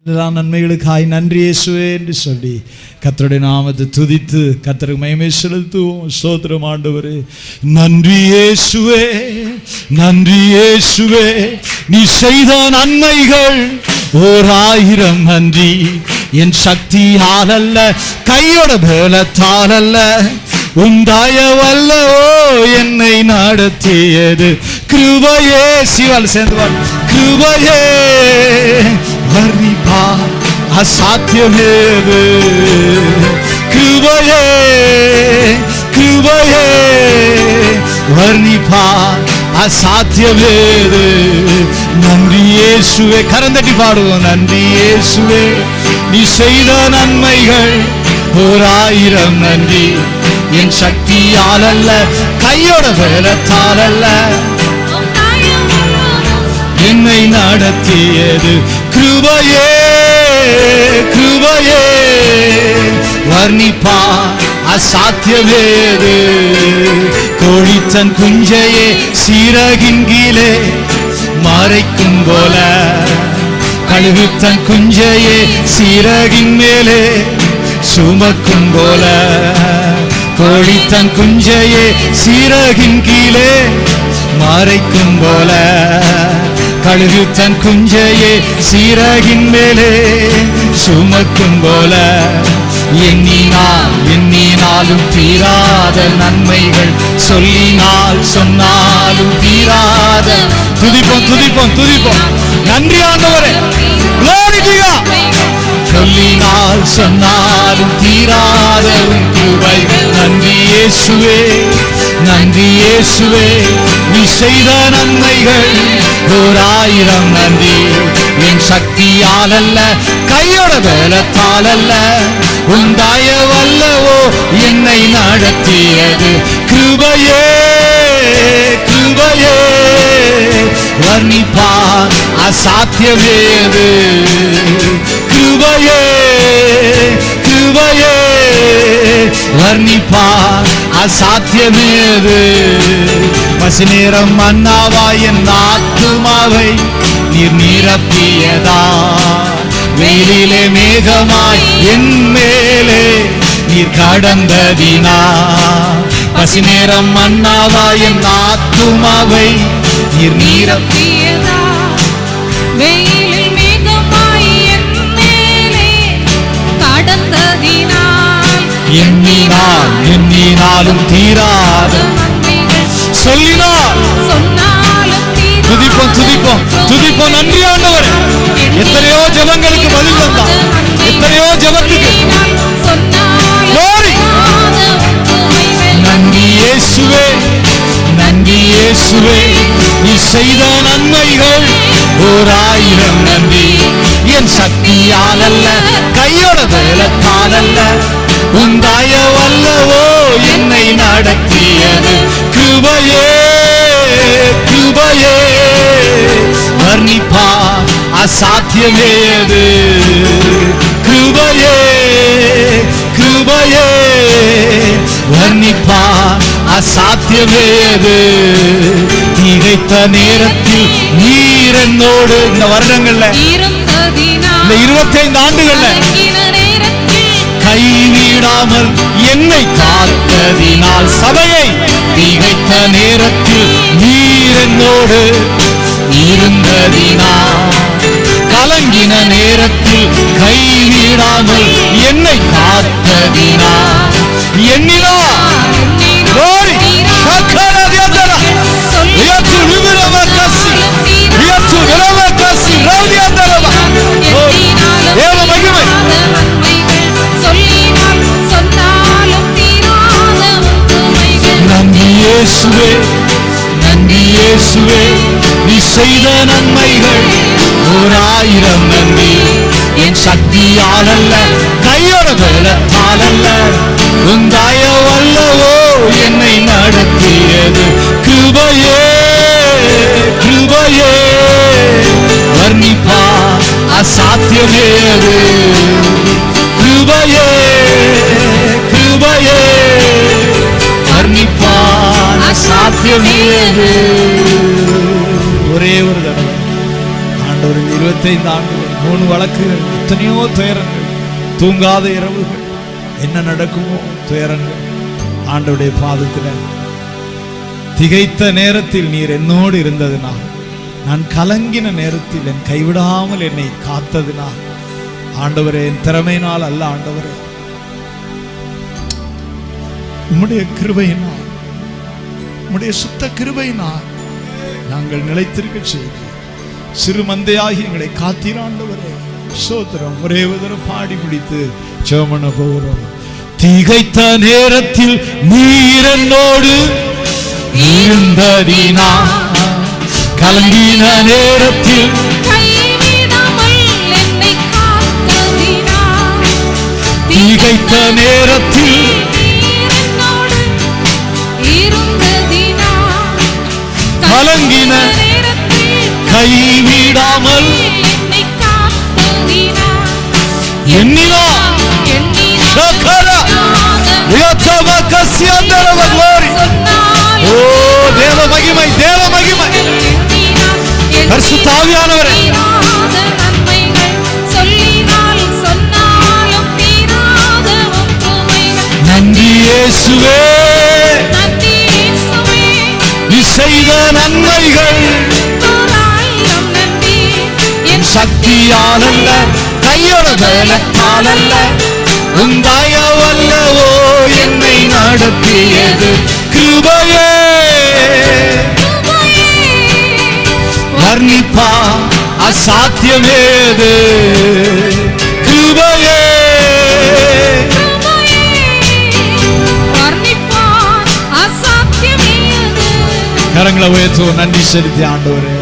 நன்மைகளுக்காய் நன்றி இயேசுவே என்று சொல்லி கர்த்தருடைய நாமத்தை துதித்து கர்த்தருக்கு மகிமை செலுத்துவோம். ஸ்தோத்திரம் ஆண்டவரே. நன்றி இயேசுவே, நன்றி இயேசுவே, நீ செய்த நன்மைகள் 1000 நன்றி. என் சக்தியால் அல்ல, கையோட பலத்தால் அல்ல, உண்டாயவல்லவோ என்னை நடத்தியது கிருபையே. சிவால் சேர்ந்து கிருபையே வர்ணிப்பா அசாத்தியமேது. கிருபையே கிருபையே வர்ணிப்பா அசாத்தியமேது. நன்றி இயேசுவே. கரந்தட்டி பாடுவோம். நன்றி இயேசுவே, நீ செய்த நன்மைகள் 1000 நன்றி. என் சக்தியால் அல்ல, கையோட பலத்தால் அல்ல, என்னை நடத்தியது கிருபையே கிருபையே வர்ணிப்பா அசாத்தியமேது. கோழித்தன் குஞ்சையே சீரகின் கீழே மறைக்கும் போல, கழுகுத்தன் குஞ்சையே சீரகின் மேலே சுமக்கும் போல, கோழித்தன் குஞ்சையே சீரகின் கீழே மறைக்கும் போல, கழுகுத்தன் குஞ்சையே சீரகின் மேலே சுமக்கும் போல, எண்ணினாலும் தீராத நன்மைகள், சொல்லினால் சொன்னாலும் தீராத. துதிப்போம் துதிப்போம் துதிப்போம். நன்றி ஆண்டவரே. glory to God. சொல்லினால் சொன்னாலும் தீராத உன் கிருபைகள். நன்றி இயேசுவே, நன்றி இயேசுவே, நீ செய்த நன்மைகள் 1000 நன்றி. என் சக்தியால் அல்ல, கையோட பலத்தால் அல்ல, உண்டாயவல்லவோ என்னை நடத்தியது கிருபையே கிருபையே வர்ணிப்பா அசாத்தியமேது. கிருபையே கிருபையே வர்ணிப்பா அசாத்தியமேது. பசிநேரம் மன்னாவா என் ஆத்துமாவை நீர் நிரப்பியதா, வெயிலிலே மேகமாய் என் மேலே நீர் கடந்ததினா. பசிநேரம் மன்னாவா என் ஆத்துமாவை நீர் நிரப்பியதா, வெயிலில் மேகமாய் என் மேலே கடந்ததினா. எண்ணினாலும் தீராத, சொல்லினால் சொன்னாலும். துதிப்போம் துதிப்போம் துதிப்போம். நன்றி ஆண்டவரே. எத்தனையோ ஜெபங்களுக்கு பதில் தந்தார், எத்தனையோ ஜெபத்துக்கு நன்றி இயேசுவே, நன்றி இயேசுவே, நீ செய்த நன்மைகள் 1000 நன்றி. என் சக்தியால் அல்ல, கையோட பலத்தால் அல்ல, உண்டாயவல்லவோ என்னை நடத்தியது கிருபையே கிருபையே வர்ணிப்பா அசாத்தியமேது. கிருபையே கிருபையே வர்ணிப்பா அசாத்தியமேது. திகைத்த நேரத்தில் நீர் என்னோடு, இந்த வருடங்கள்ல, இந்த 25 ஆண்டுகள்ல கைவிடாமல் என்னை காத்ததினால், சபையை திகைத்த நேரத்தில் நீர் என்னோடு இருந்ததினால், கலங்கின நேரத்தில் கைவிடாமல் என்னை காத்ததினால், எண்ணினா நன்றி இயேசுவே, நன்றி இயேசுவே, நீ செய்த நன்மைகள் 1000 நன்றி. என் சக்தியால் அல்ல, கையோட பலத்தால் அல்ல, உண்டாயவல்லவோ என்னை நடத்தியது கிருபையே கிருபையே வர்ணிப்பா அசாத்தியமேது. கிருபையே கிருபையே வர்ணிப்பா அசாத்தியமேது. ஒரே ஒரு தடவை ஆண்டவர் 25 ஆண்டுகள் 3 வழக்குகள், எத்தனையோ துயரங்கள், தூங்காத இரவுகள், என்ன நடக்குமோ துயரங்கள். ஆண்டவருடைய பாதத்தில் திகைத்த நேரத்தில் நீர் என்னோடு இருந்ததினால், நான் கலங்கின நேரத்தில் என் கைவிடாமல் என்னை காத்ததினால், ஆண்டவரே என் திறமையினால் அல்ல ஆண்டவரே, உம்முடைய கிருபையினால், உம்முடைய சுத்த கிருபையினால் நாங்கள் நிலைத்திருக்க செய்து சிறு மந்தையாகி எங்களை காத்தீர் ஆண்டவரே. ஸ்தோத்திரம். ஒரே ஒரு பாடி முடித்து ஜெபம் பண்ண போகிறோம். திகைத்த நேரத்தில் நீர் என்னோடு இருந்ததினால், கலங்கின நேரத்தில் கைவிடாமல் என்னை காத்ததினால், திகைத்த நேரத்தில் நீர் என்னோடு இருந்ததினால், கலங்கின நேரத்தில் கைவிடாமல் என்னை காத்ததினால், எண்ணினார். சகல வியத்தமகசியந்தரவ glory. ஓ தேவ மகிமை, தேவ மகிமை. பரிசுத்த ஆவியானவரே, நன்மைகள் சொல்லினால் சொன்னாலும் தீராத உம்மைகள். நன்றி இயேசுவே, நன்றி இயேசுவே, நீ செய்த நன்மைகள் ஓராயிரம் நன்றி. என் சக்தியால் அல்ல, கையோட பலத்தால் அல்ல, உன் தயவல்லவோ என்னை நடத்தியது. கிருபையே வர்ணிப்பா அசாத்தியமேது. கிருபையே வர்ணிப்பான் அசாத்தியமேது. கரங்களை உயர்த்துவோம். நன்றி செலுத்தி ஆண்டவரே,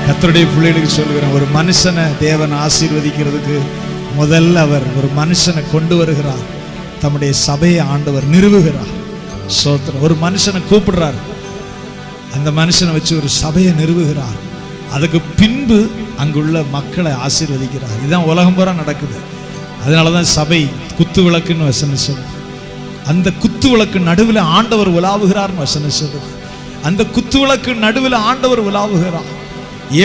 கர்த்தருடைய பிள்ளைகளுக்கு சொல்கிறேன், ஒரு மனுஷனை தேவன் ஆசீர்வதிக்கிறதுக்கு முதல்ல அவர் ஒரு மனுஷனை கொண்டு வருகிறார். தம்முடைய சபையை ஆண்டவர் நிறுவுகிறார். ஸ்தோத்திரம். ஒரு மனுஷனை கூப்பிடுறார், அந்த மனுஷனை வச்சு ஒரு சபையை நிறுவுகிறார். அதுக்கு பின்பு அங்குள்ள மக்களை ஆசீர்வதிக்கிறார். இதுதான் உலகம் பூரா நடக்குது. அதனாலதான் சபை குத்து விளக்குன்னு வசனம் சொல்லுது. அந்த குத்து விளக்கு நடுவில் ஆண்டவர் உலாவுகிறார்னு வசனம் சொல்லுது. அந்த குத்து விளக்கு நடுவில் ஆண்டவர் உலாவுகிறார்.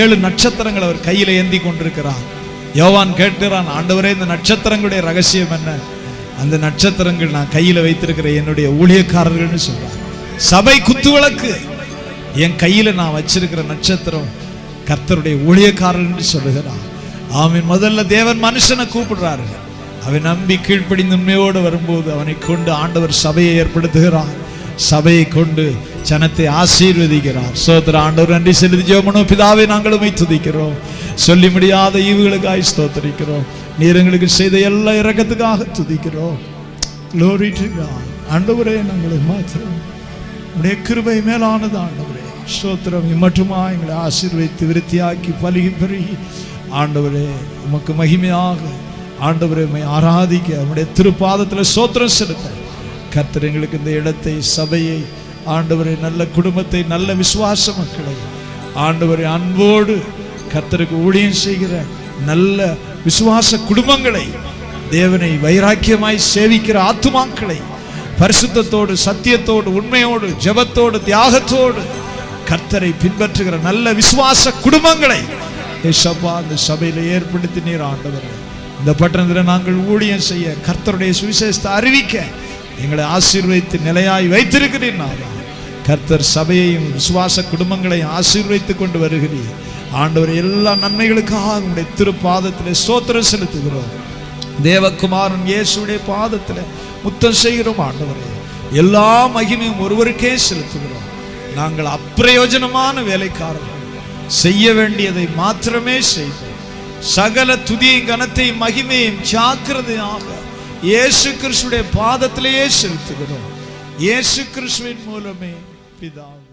7 நட்சத்திரங்கள் அவர் கையில ஏந்தி கொண்டிருக்கிறார். யோவான் கேட்கிறான், ஆண்டவரே இந்த நட்சத்திரங்களுடைய ரகசியம் என்ன? அந்த நட்சத்திரங்கள் நான் கையில வைத்திருக்கிற என்னுடைய ஊழியக்காரர்கள்னு சொல்றார். சபை குத்து விளக்கு, என் கையில நான் வச்சிருக்கிற நட்சத்திரம் கர்த்தருடைய ஊழியக்காரர்கள் சொல்லுகிறார். ஆமீன். முதல்ல தேவன் மனுஷனை கூப்பிடுறாரு. அவன் நம்பி கீழ்ப்படிந்து உண்மையோடு வரும்போது அவனை கொண்டு ஆண்டவர் சபையை ஏற்படுத்துகிறார். சபையை கொண்டு ஜனத்தை ஆசீர்வதிக்கிறார். ஸ்தோத்திர. ஆண்டவர் நன்றி செலுத்தி ஜெபமனோ. பிதாவே, நாங்கள் உம்மை துதிக்கிறோம். சொல்லி முடியாத ஈவுகளுக்காய் ஸ்தோத்திரிக்கிறோம். நீர் எங்களுக்கு செய்த எல்லா இரக்கத்துக்காக துதிக்கிறோம். Glory to God. ஆண்டவரே, நாங்களை மாத்திரம் உம்முடைய கிருபை மேலானது ஆண்டவரே. ஸ்தோத்திரம். இம்மட்டுமா எங்களை ஆசீர்வதித்து விருத்தியாக்கி பலுகி பெருகி ஆண்டவரே உமக்கு மகிமையாக ஆண்டவரே உம்மை ஆராதிக்க உம்முடைய திருப்பாதத்தில் ஸ்தோத்திரம் செலுத்த கர்த்தர் எங்களுக்கு இந்த இடத்தை, சபையை, ஆண்டவரே நல்ல குடும்பத்தை, நல்ல விசுவாச மக்களை, ஆண்டவரே அன்போடு கர்த்தருக்கு ஊழியம் செய்கிற நல்ல விசுவாச குடும்பங்களை, தேவனை வைராக்கியமாய் சேவிக்கிற ஆத்துமாக்களை, பரிசுத்தத்தோடு சத்தியத்தோடு உண்மையோடு ஜெபத்தோடு தியாகத்தோடு கர்த்தரை பின்பற்றுகிற நல்ல விசுவாச குடும்பங்களை ஏசப்பா அந்த சபையில ஏற்படுத்தி நீர் ஆண்டவரே. இந்த பட்டணத்தில் நாங்கள் ஊழியம் செய்ய, கர்த்தருடைய சுவிசேஷத்தை அறிவிக்க எங்களை ஆசீர்வதித்து நிலையாய் வைத்திருக்கிறீர். கர்த்தர் சபையையும் விசுவாச குடும்பங்களையும் ஆசீர்வதித்து கொண்டு வருகிறீர் ஆண்டவர். எல்லா நன்மைகளுக்காக உங்களுடைய திருப்பாதத்தில் ஸ்தோத்திரம் செலுத்துகிறோம். தேவகுமாரன் இயேசுடைய பாதத்தில் முத்தம் செய்கிறோம் ஆண்டவரே. எல்லா மகிமையும் ஒருவருக்கே செலுத்துகிறோம். நாங்கள் அப்பிரயோஜனமான வேலைக்காரர்கள், செய்ய வேண்டியதை மாத்திரமே செய்தோம். சகல துதியையும் கனத்தையும் மகிமையும் ஜாக்கிரதையாக இயேசு கிறிஸ்துடைய பாதத்திலேயே செலுத்துகிறோம். இயேசு கிறிஸ்துவின் மூலமே பிதாவே.